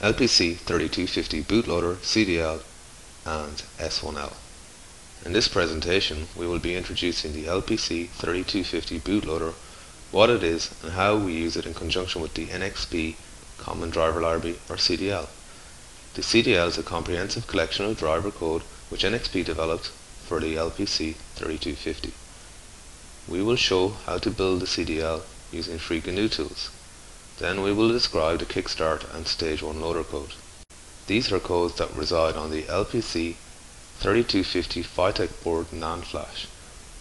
LPC3250 Bootloader, CDL and S1L. In this presentation we will be introducing the LPC3250 Bootloader, what it is and how we use it in conjunction with the NXP Common Driver Library or CDL. The CDL is a comprehensive collection of driver code which NXP developed for the LPC3250. We will show how to build the CDL using free GNU tools. Then we will describe the Kickstart and Stage 1 loader code. These are codes that reside on the LPC3250 Phytec board NAND flash,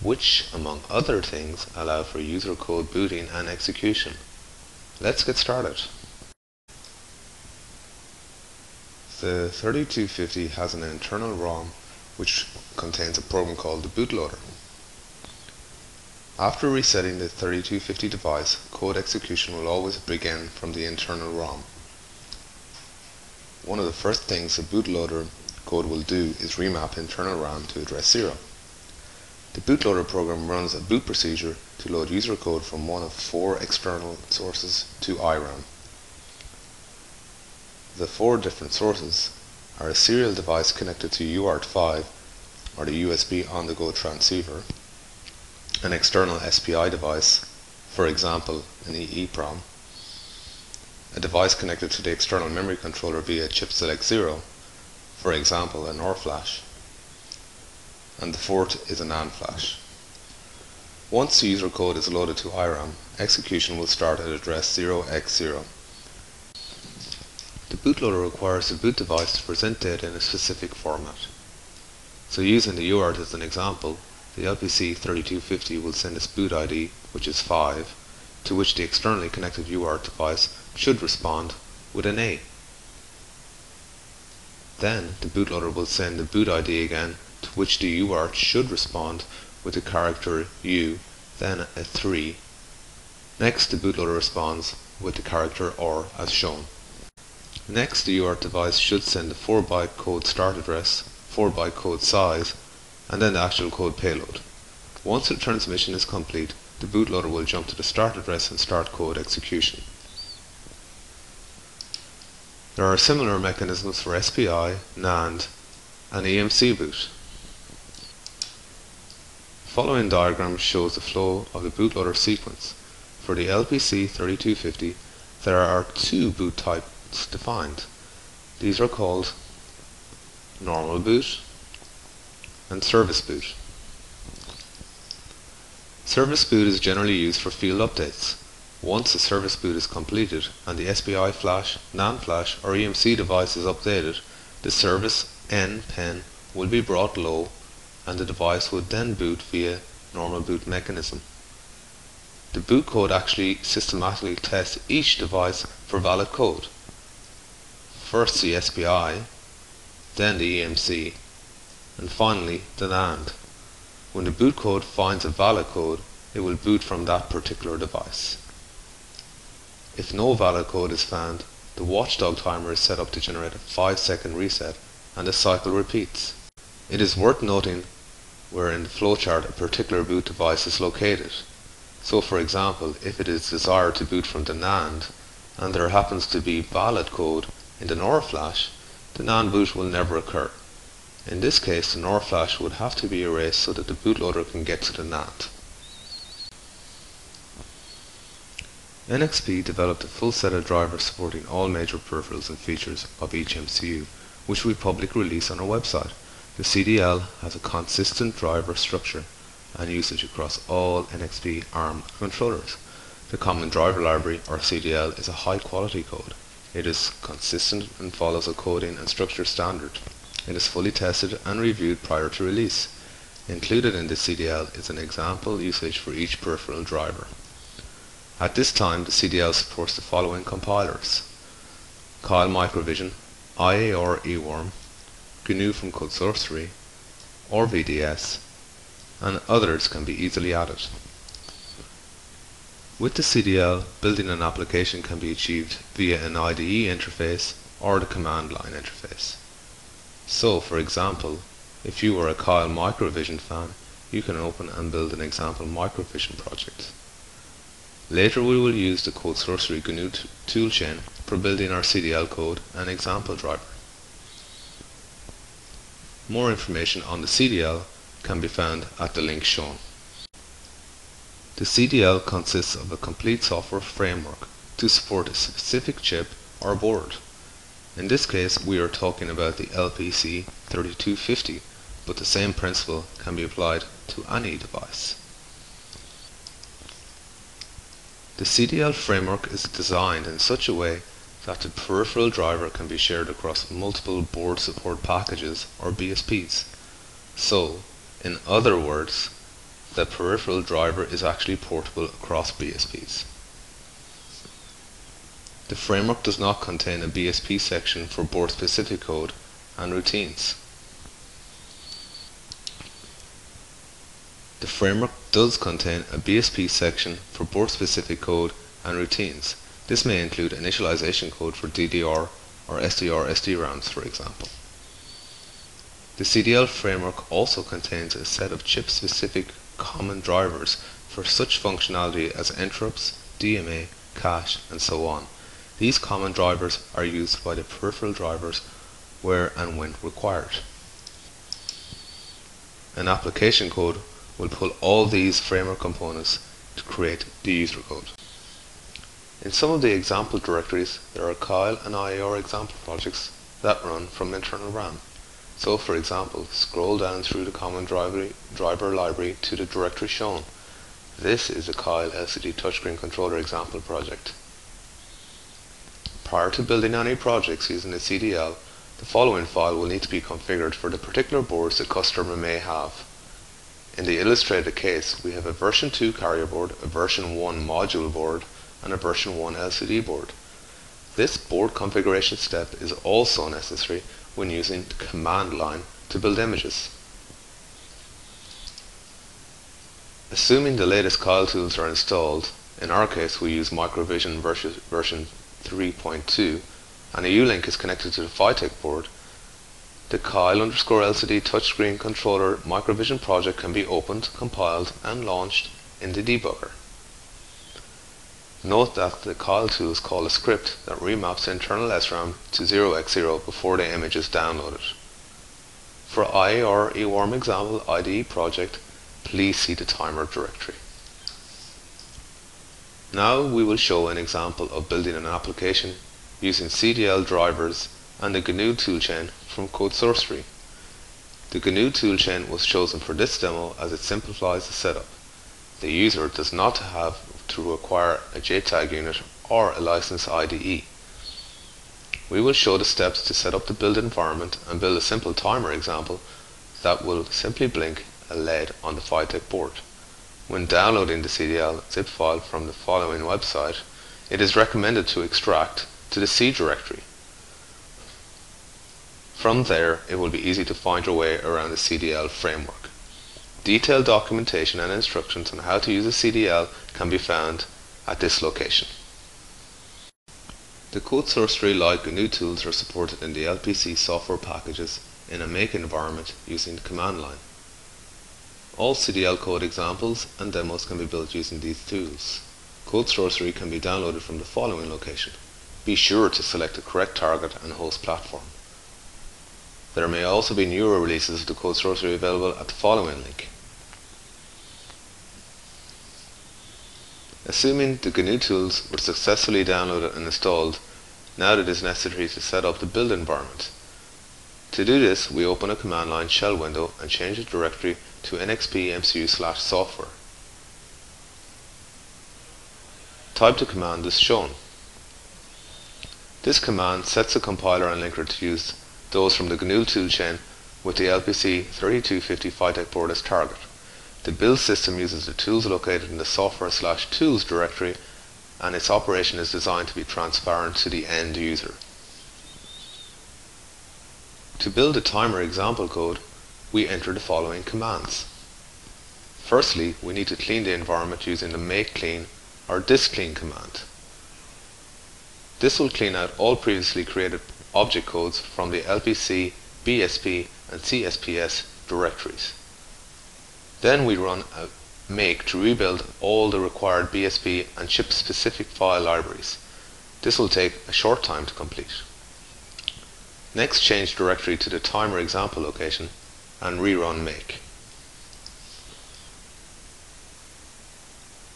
which, among other things, allow for user code booting and execution. Let's get started. The 3250 has an internal ROM which contains a program called the Bootloader. After resetting the 3250 device, code execution will always begin from the internal ROM. One of the first things the bootloader code will do is remap internal RAM to address 0. The bootloader program runs a boot procedure to load user code from one of 4 external sources to IRAM. The 4 different sources are a serial device connected to UART5 or the USB on-the-go transceiver, an external SPI device, for example an EEPROM, a device connected to the external memory controller via chip select 0, for example a NOR flash, and the fourth is a NAND flash. Once the user code is loaded to IRAM, execution will start at address 0x0. The bootloader requires the boot device to present data in a specific format. So using the UART as an example, the LPC3250 will send its boot ID, which is 5, to which the externally connected UART device should respond with an A. Then the bootloader will send the boot ID again, to which the UART should respond with the character U, then a 3. Next the bootloader responds with the character OR as shown. Next the UART device should send the 4-byte code start address, 4-byte code size, and then the actual code payload. Once the transmission is complete, the bootloader will jump to the start address and start code execution. There are similar mechanisms for SPI, NAND, and EMC boot. The following diagram shows the flow of the bootloader sequence. For the LPC3250, there are 2 boot types defined. These are called normal boot and service boot. Service boot is generally used for field updates. Once a service boot is completed and the SPI flash, NAND flash or EMC device is updated, the service N pen will be brought low and the device would then boot via normal boot mechanism. The boot code actually systematically tests each device for valid code. First the SPI, then the EMC, and finally the NAND. When the boot code finds a valid code, it will boot from that particular device. If no valid code is found, the watchdog timer is set up to generate a 5-second reset and the cycle repeats. It is worth noting where in the flowchart a particular boot device is located. So for example, if it is desired to boot from the NAND and there happens to be valid code in the NOR flash, the NAND boot will never occur. In this case, the NOR flash would have to be erased so that the bootloader can get to the NAND. NXP developed a full set of drivers supporting all major peripherals and features of each MCU, which we publicly release on our website. The CDL has a consistent driver structure and usage across all NXP ARM controllers. The Common Driver Library, or CDL, is a high quality code. It is consistent and follows a coding and structure standard. It is fully tested and reviewed prior to release. Included in the CDL is an example usage for each peripheral driver. At this time, the CDL supports the following compilers: Keil Microvision, IAR eWorm, GNU from CodeSourcery, or VDS, and others can be easily added. With the CDL, building an application can be achieved via an IDE interface or the command line interface. So, for example, if you are a Keil Microvision fan, you can open and build an example Microvision project. Later we will use the CodeSourcery GNU toolchain for building our CDL code and example driver. More information on the CDL can be found at the link shown. The CDL consists of a complete software framework to support a specific chip or board. In this case, we are talking about the LPC3250, but the same principle can be applied to any device. The CDL framework is designed in such a way that the peripheral driver can be shared across multiple board support packages or BSPs. So, in other words, the peripheral driver is actually portable across BSPs. The framework does not contain a BSP section for board-specific code and routines. The framework does contain a BSP section for board-specific code and routines. This may include initialization code for DDR or SDR/SDRAMs, for example. The CDL framework also contains a set of chip-specific common drivers for such functionality as interrupts, DMA, cache, and so on. These common drivers are used by the peripheral drivers where and when required. An application code will pull all these framework components to create the user code. In some of the example directories, there are Keil and IDEI example projects that run from internal RAM. So, for example, scroll down through the common driver library to the directory shown. This is a Keil LCD touchscreen controller example project. Prior to building any projects using the CDL, the following file will need to be configured for the particular boards the customer may have. In the illustrated case, we have a version 2 carrier board, a version 1 module board, and a version 1 LCD board. This board configuration step is also necessary when using the command line to build images. Assuming the latest Keil tools are installed, in our case we use Microvision version 3.2, and a U-Link is connected to the Phytec board, the Keil_LCD touchscreen controller Microvision project can be opened, compiled, and launched in the debugger. Note that the Keil tools call a script that remaps internal SRAM to 0x0 before the image is downloaded. For IAR EWARM example IDE project, please see the timer directory. Now we will show an example of building an application using CDL drivers and the GNU toolchain from CodeSourcery. The GNU toolchain was chosen for this demo as it simplifies the setup. The user does not have to require a JTAG unit or a licensed IDE. We will show the steps to set up the build environment and build a simple timer example that will simply blink a LED on the Phytec board. When downloading the CDL zip file from the following website, it is recommended to extract to the C directory. From there, it will be easy to find your way around the CDL framework. Detailed documentation and instructions on how to use a CDL can be found at this location. The CodeSourcery-like GNU tools are supported in the LPC software packages in a make environment using the command line. All CDL code examples and demos can be built using these tools. CodeSourcery can be downloaded from the following location. Be sure to select the correct target and host platform. There may also be newer releases of the CodeSourcery available at the following link. Assuming the GNU tools were successfully downloaded and installed, now it is necessary to set up the build environment. To do this, we open a command line shell window and change the directory to nxp-mcu/software. Type the command as shown. This command sets the compiler and linker to use those from the GNU toolchain with the LPC3250 Phytec board as target. The build system uses the tools located in the software/tools directory, and its operation is designed to be transparent to the end user. To build a timer example code, we enter the following commands. Firstly, we need to clean the environment using the make clean or disk clean command. This will clean out all previously created object codes from the LPC, BSP, and CSPS directories. Then we run a make to rebuild all the required BSP and chip-specific file libraries. This will take a short time to complete. Next, change directory to the timer example location and rerun make.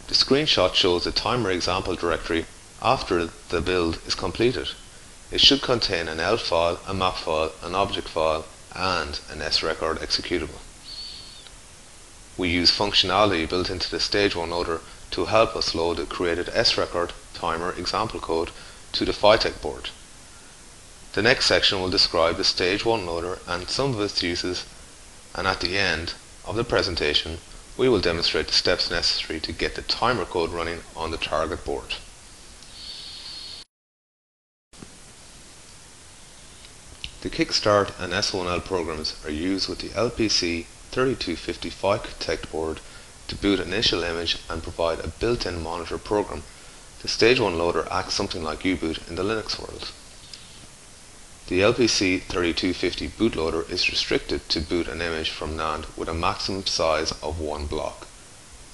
The screenshot shows the timer example directory after the build is completed. It should contain an L file, a map file, an object file, and an S-record executable. We use functionality built into the Stage 1 loader to help us load the created S-record timer example code to the Phytec board. The next section will describe the Stage 1 loader and some of its uses, and at the end of the presentation we will demonstrate the steps necessary to get the timer code running on the target board. The Kickstart and S1L programs are used with the LPC3250 Bootcode board to boot an initial image and provide a built-in monitor program. The Stage 1 loader acts something like U-boot in the Linux world. The LPC3250 Bootloader is restricted to boot an image from NAND with a maximum size of one block.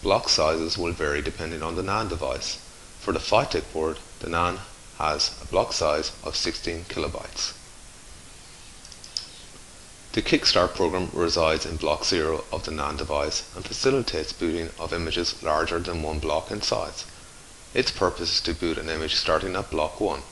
Block sizes will vary depending on the NAND device. For the Phytec board, the NAND has a block size of 16 kilobytes. The Kickstart program resides in block 0 of the NAND device and facilitates booting of images larger than one block in size. Its purpose is to boot an image starting at block 1.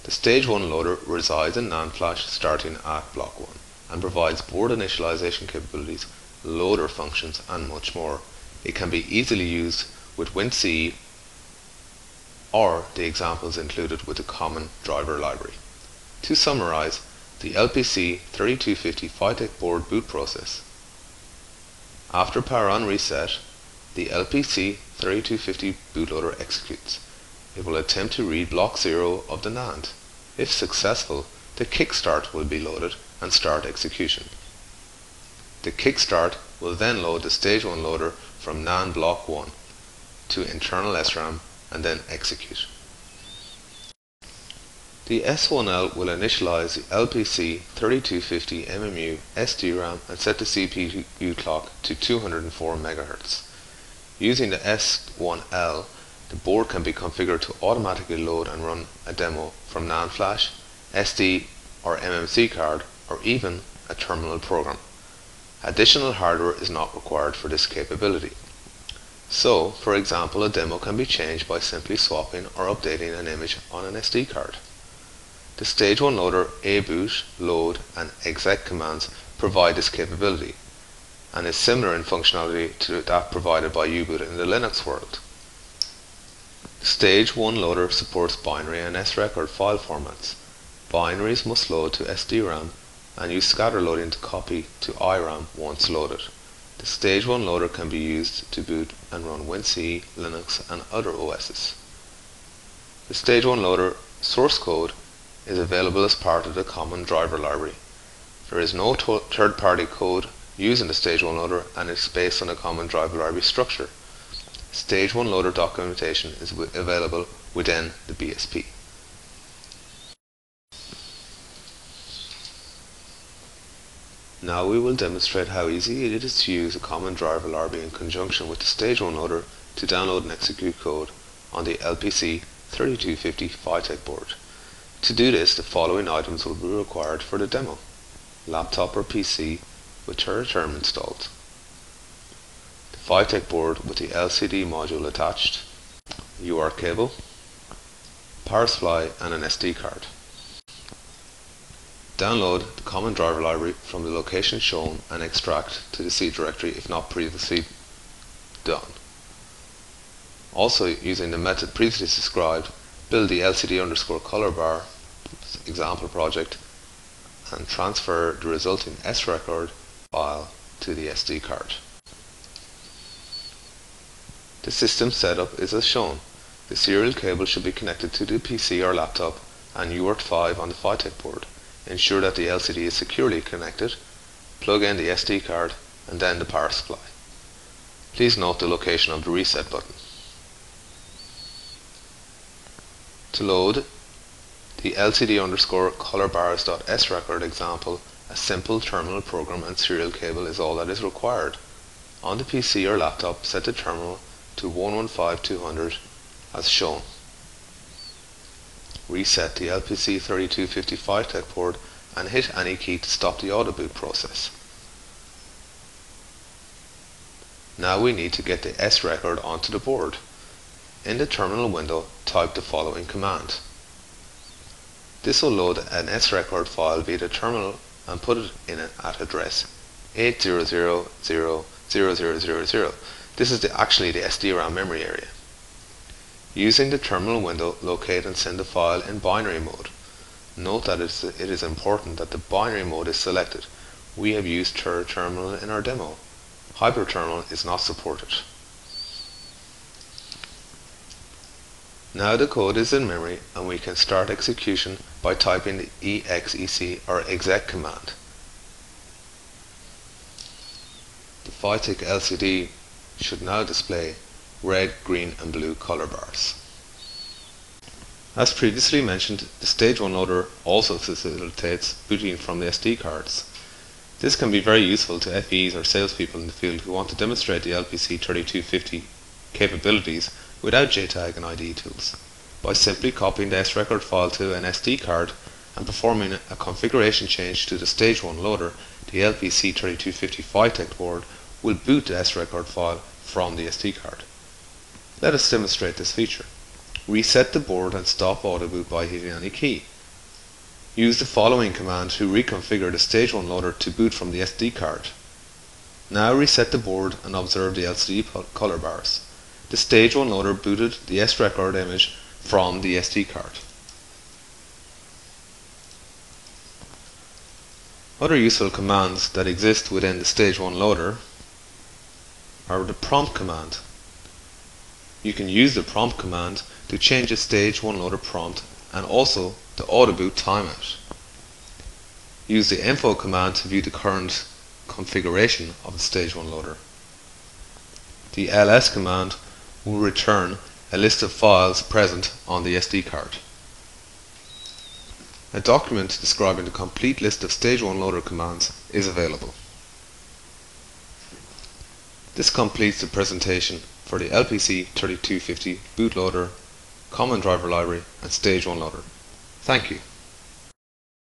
The Stage 1 loader resides in NAND flash starting at block 1 and provides board initialization capabilities, loader functions, and much more. It can be easily used with WinCE or the examples included with the common driver library. To summarize, the LPC3250 Phytec board boot process. After power on reset, the LPC3250 bootloader executes. It will attempt to read block 0 of the NAND. If successful, the Kickstart will be loaded and start execution. The Kickstart will then load the Stage 1 loader from NAND block 1 to internal SRAM and then execute. The S1L will initialize the LPC3250 MMU SDRAM and set the CPU clock to 204 MHz. Using the S1L, the board can be configured to automatically load and run a demo from NAND flash, SD or MMC card, or even a terminal program. Additional hardware is not required for this capability. So, for example, a demo can be changed by simply swapping or updating an image on an SD card. The Stage 1 loader, aboot, load, and exec commands provide this capability, and is similar in functionality to that provided by U-boot in the Linux world. The Stage 1 loader supports binary and S-record file formats. Binaries must load to SDRAM and use scatter loading to copy to IRAM once loaded. The Stage 1 loader can be used to boot and run WinCE, Linux, and other OSs. The Stage 1 loader source code is available as part of the common driver library. There is no third-party code used in the Stage 1 loader and is based on a common driver library structure. Stage 1 loader documentation is available within the BSP. Now we will demonstrate how easy it is to use a common driver library in conjunction with the Stage 1 loader to download and execute code on the LPC3250 Phytec board. To do this, the following items will be required for the demo: laptop or PC with Term installed, the Phytec board with the LCD module attached, UART cable, power supply, and an SD card. Download the common driver library from the location shown and extract to the C directory if not previously done. Also, using the method previously described, build the LCD_color bar example project and transfer the resulting S-record file to the SD card. The system setup is as shown. The serial cable should be connected to the PC or laptop and UART 5 on the Phytec board. Ensure that the LCD is securely connected. Plug in the SD card and then the power supply. Please note the location of the reset button. To load the LCD_colorbars.srecord example, a simple terminal program and serial cable is all that is required. On the PC or laptop, set the terminal to 115200 as shown. Reset the LPC3250 Phytec board and hit any key to stop the auto boot process. Now we need to get the S record onto the board. In the terminal window, type the following command. This will load an S record file via the terminal and put it in at address 8000000. This is actually the SDRAM memory area. Using the terminal window, locate and send the file in binary mode. Note that it is important that the binary mode is selected. We have used terminal in our demo. Hyperterminal is not supported. Now the code is in memory and we can start execution by typing the exec or exec command. The Phytec LCD should now display red, green and blue color bars. As previously mentioned, the Stage 1 loader also facilitates booting from the SD cards. This can be very useful to FEs or salespeople in the field who want to demonstrate the LPC3250 capabilities without JTAG and IDE tools, by simply copying the S record file to an SD card and performing a configuration change to the Stage 1 loader. The LPC3250 Phytec board will boot the S record file from the SD card. Let us demonstrate this feature. Reset the board and stop auto boot by hitting any key. Use the following command to reconfigure the Stage 1 loader to boot from the SD card. Now reset the board and observe the LCD color bars. The Stage 1 loader booted the S record image from the SD card. Other useful commands that exist within the Stage 1 loader are the prompt command. You can use the prompt command to change the Stage 1 loader prompt and also the auto boot timeout. Use the info command to view the current configuration of the Stage 1 loader. The ls command will return a list of files present on the SD card. A document describing the complete list of Stage 1 loader commands is available. This completes the presentation for the LPC3250 Bootloader, Common Driver Library and Stage 1 loader. Thank you.